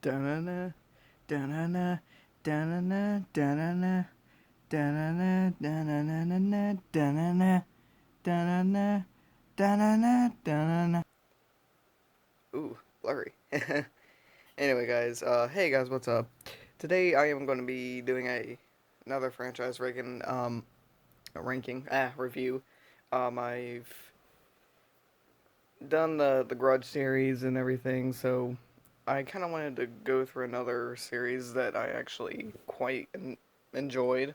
Da-na-na, da-na-na, da-na-na, da-na-na, da-na-na, da-na-na-na-na, da-na-na, da-na-na, da-na-na, da-na-na. Ooh, blurry. Anyway, guys, hey guys, what's up? Today I am going to be doing another franchise review. I've done the Grudge series and everything, so I kind of wanted to go through another series that I actually quite enjoyed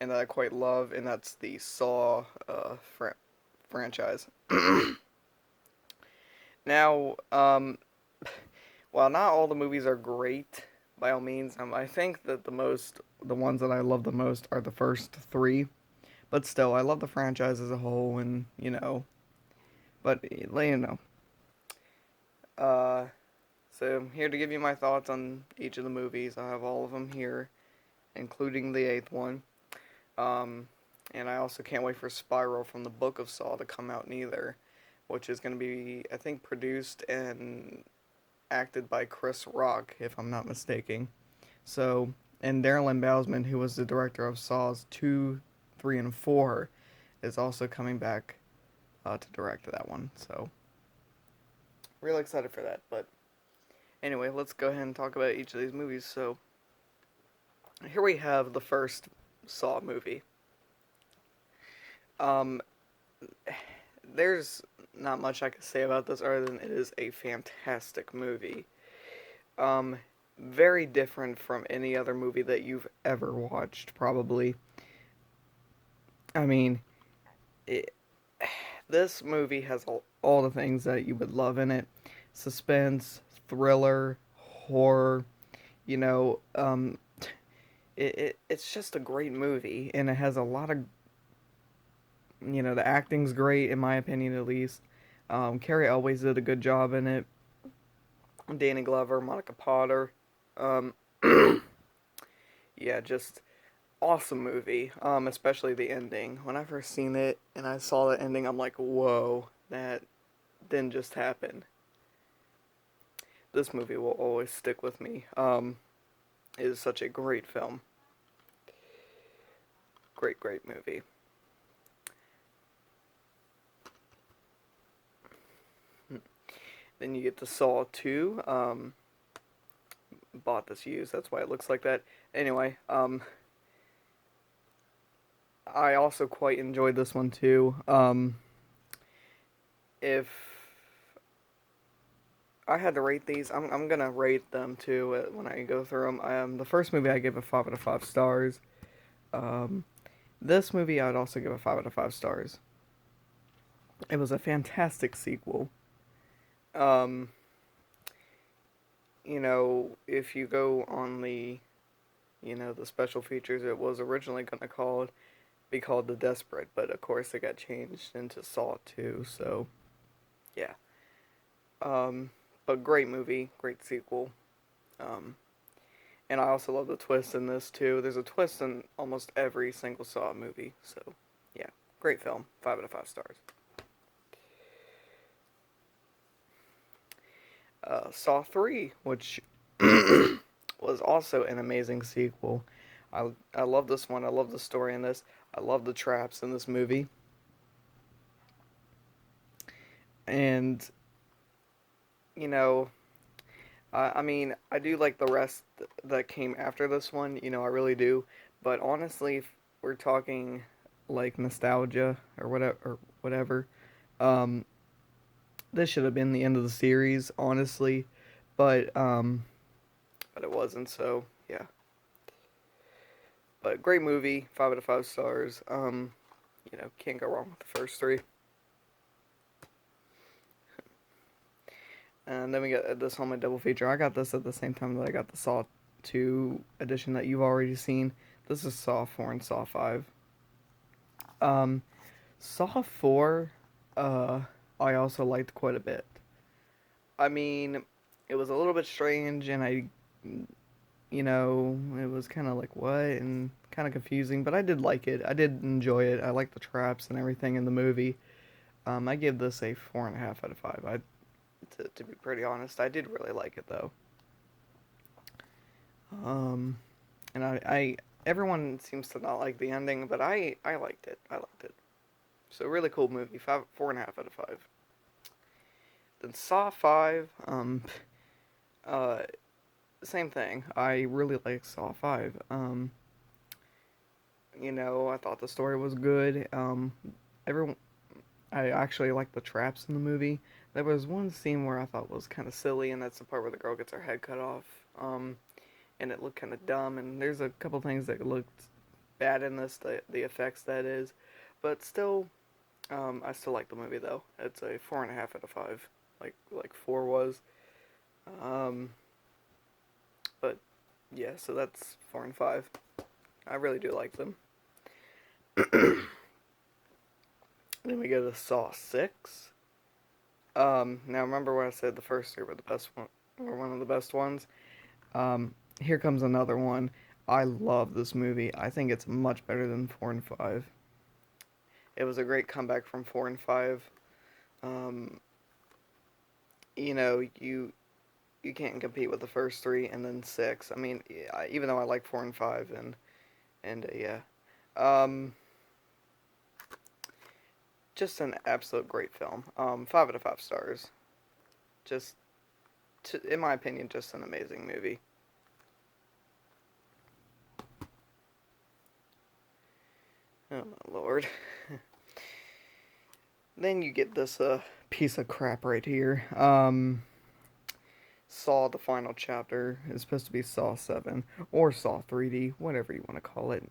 and that I quite love, and that's the Saw franchise. Now, while not all the movies are great, by all means, I think that the ones that I love the most are the first three. But still, I love the franchise as a whole, and but let you know. Uh, so I'm here to give you my thoughts on each of the movies. I have all of them here, including the eighth one. Um, and I also can't wait for Spiral from the Book of Saw to come out neither, which is going to be, I think, produced and acted by Chris Rock, if I'm not mistaken. So, and Darren Bousman, who was the director of Saws 2, 3, and 4, is also coming back to direct that one. So, really excited for that. But anyway, let's go ahead and talk about each of these movies. So, here we have the first Saw movie. Um, there's not much I can say about this other than it is a fantastic movie. Um, Very different from any other movie that you've ever watched, probably. I mean, it, this movie has all the things that you would love in it: suspense, thriller, horror. You know, it's just a great movie, and it has a lot of, the acting's great in my opinion, at least. Carrie always did a good job in it. Danny Glover, Monica Potter. Um, yeah, just awesome movie. Especially the ending. When I first seen it and I saw the ending, I'm like, whoa, that didn't just happen. This movie will always stick with me. It is such a great film. Great, great movie. Then you get to Saw 2. Bought this used, that's why it looks like that. Anyway, I also quite enjoyed this one too. If I had to rate these, I'm gonna rate them too when I go through them. The first movie I gave a 5 out of 5 stars. Um, this movie I'd also give a 5 out of 5 stars. It was a fantastic sequel. Um, if you go on the special features, it was originally gonna be called The Desperate, but of course it got changed into Saw 2. So yeah. Um, but great movie, great sequel. Um, and I also love the twist in this too. There's a twist in almost every single Saw movie. So yeah, great film. 5 out of 5 stars. Saw 3, which was also an amazing sequel. I love this one. I love the story in this. I love the traps in this movie. And, you know, I mean, I do like the rest that came after this one. I really do. But honestly, if we're talking like nostalgia or whatever, um, this should have been the end of the series, honestly. But it wasn't. So yeah. But great movie, 5 out of 5 stars. Can't go wrong with the first three. And then we got this on my double feature. I got this at the same time that I got the Saw 2 edition that you've already seen. This is Saw 4 and Saw 5. Um, Saw 4, uh, I also liked quite a bit. I mean, it was a little bit strange, and it was kind of like, what? And kind of confusing, but I did like it. I did enjoy it. I liked the traps and everything in the movie. I give this a 4.5 out of 5. To be pretty honest, I did really like it though. Um, and I everyone seems to not like the ending, but I liked it. I liked it. So really cool movie. 4.5 out of 5. Then Saw 5. Uh, Same thing. I really like Saw 5. I thought the story was good. Everyone, I actually liked the traps in the movie. There was one scene where I thought was kind of silly, and that's the part where the girl gets her head cut off. And it looked kind of dumb. And there's a couple things that looked bad in this, the effects that is, but still, I still like the movie though. It's a 4.5 out of 5, like four was. Um, but yeah, so that's 4 and 5. I really do like them. Then we go to Saw 6. Now remember when I said the first three were the best one, were one of the best ones. Here comes another one. I love this movie. I think it's much better than 4 and 5. It was a great comeback from 4 and 5. Um, you can't compete with the first three and then six. I mean, even though I like 4 and 5 and yeah, um, just an absolute great film. 5 out of 5 stars. Just, in my opinion, just an amazing movie. Oh my lord. Then you get this piece of crap right here. Saw the final chapter is supposed to be Saw 7 or Saw 3D, whatever you want to call it.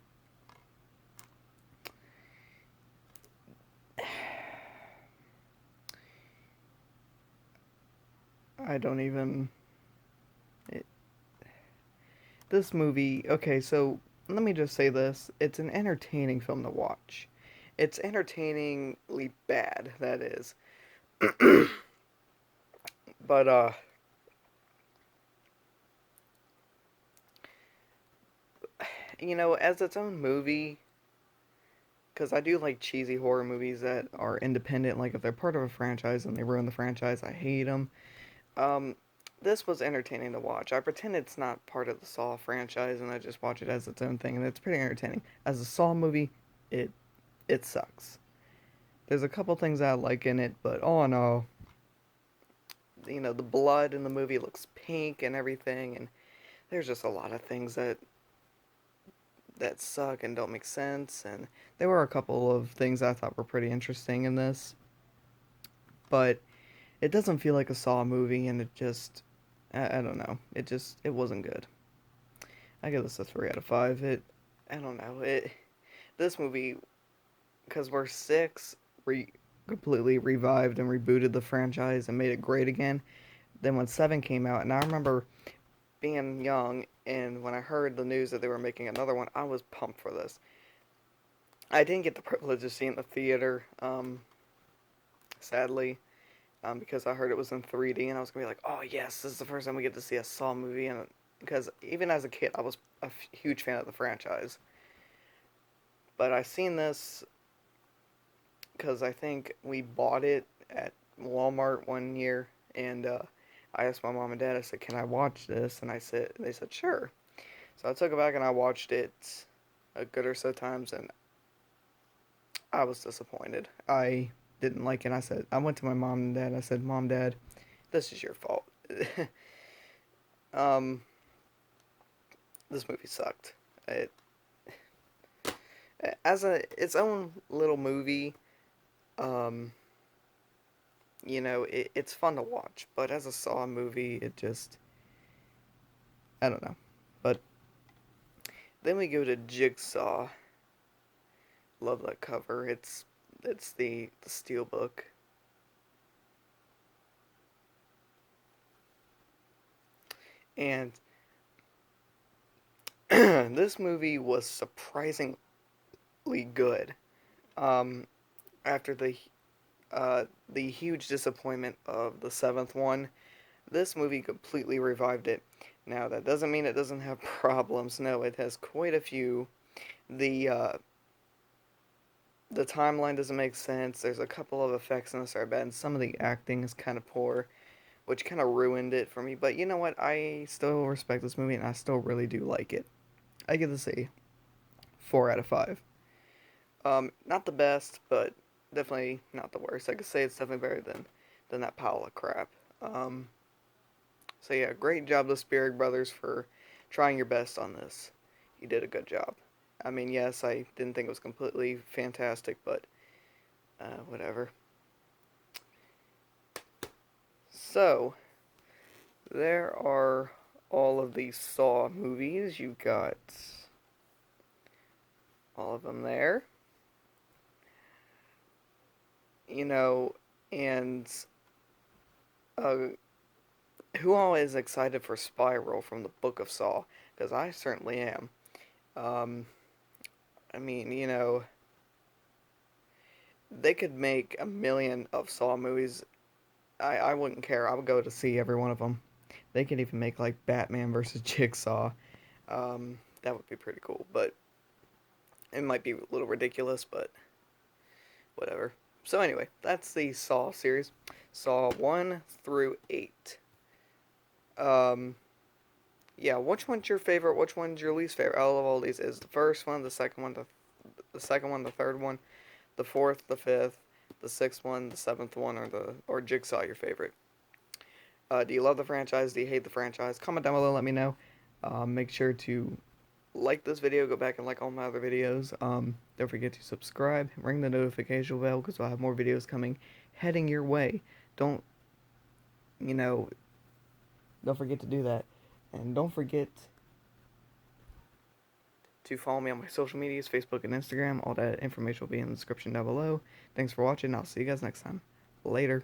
I don't even. It, this movie. Okay, so let me just say this: it's an entertaining film to watch. It's entertainingly bad, that is. But as its own movie, because I do like cheesy horror movies that are independent. Like if they're part of a franchise and they ruin the franchise, I hate them. Um, this was entertaining to watch. I pretend it's not part of the Saw franchise, and I just watch it as its own thing, and it's pretty entertaining. As a Saw movie, it it sucks. There's a couple things I like in it, but all in all, the blood in the movie looks pink and everything, and there's just a lot of things that suck and don't make sense. And there were a couple of things I thought were pretty interesting in this, but it doesn't feel like a Saw movie, and it just, I don't know, it wasn't good. I give this a 3 out of 5. I don't know, this movie, because we're six, completely revived and rebooted the franchise and made it great again. Then when 7 came out, and I remember being young, and when I heard the news that they were making another one, I was pumped for this. I didn't get the privilege of seeing the theater, sadly, because I heard it was in 3D, and I was gonna be like, "Oh yes, this is the first time we get to see a Saw movie." And because even as a kid, I was a huge fan of the franchise, but I seen this because I think we bought it at Walmart one year, and I asked my mom and dad. I said, "Can I watch this?" And they said, "Sure." So I took it back and I watched it a good or so times, and I was disappointed. I didn't like it. I went to my mom and dad. I said, "Mom, Dad, this is your fault. um, this movie sucked. It as its own little movie. Um, it's fun to watch, but as a Saw movie, it just I don't know. But then we go to Jigsaw. Love that cover. It's the steel book. And this movie was surprisingly good. Um, After the huge disappointment of the seventh one, this movie completely revived it. Now that doesn't mean it doesn't have problems. No, it has quite a few. The uh, the timeline doesn't make sense. There's a couple of effects in this are bad, and some of the acting is kind of poor. which kind of ruined it for me. But you know what? I still respect this movie, and I still really do like it. I give this a 4 out of 5. Not the best, but definitely not the worst. I could say it's definitely better than that pile of crap. Um, so yeah, great job, the Spirig brothers, for trying your best on this. You did a good job. I mean, yes, I didn't think it was completely fantastic, but whatever. So there are all of these Saw movies. You've got all of them there. You know, and uh, who all is excited for Spiral from the Book of Saw? Because I certainly am. Um, I mean, they could make a million of Saw movies. I wouldn't care. I would go to see every one of them. They could even make like Batman versus Jigsaw. That would be pretty cool, but it might be a little ridiculous, but whatever. So anyway, that's the Saw series. Saw 1 through 8. Um, yeah, which one's your favorite? Which one's your least favorite? Out of all these, is the first one, the second one, the second one, the third one, the fourth, the fifth, the sixth one, the seventh one, or Jigsaw your favorite? Do you love the franchise? Do you hate the franchise? Comment down below. Let me know. Make sure to like this video. Go back and like all my other videos. Don't forget to subscribe. Ring the notification bell because I'll have more videos coming, heading your way. Don't you know? Don't forget to do that, and don't forget to follow me on my social medias, Facebook and Instagram. All that information will be in the description down below. Thanks for watching. I'll see you guys next time. Later.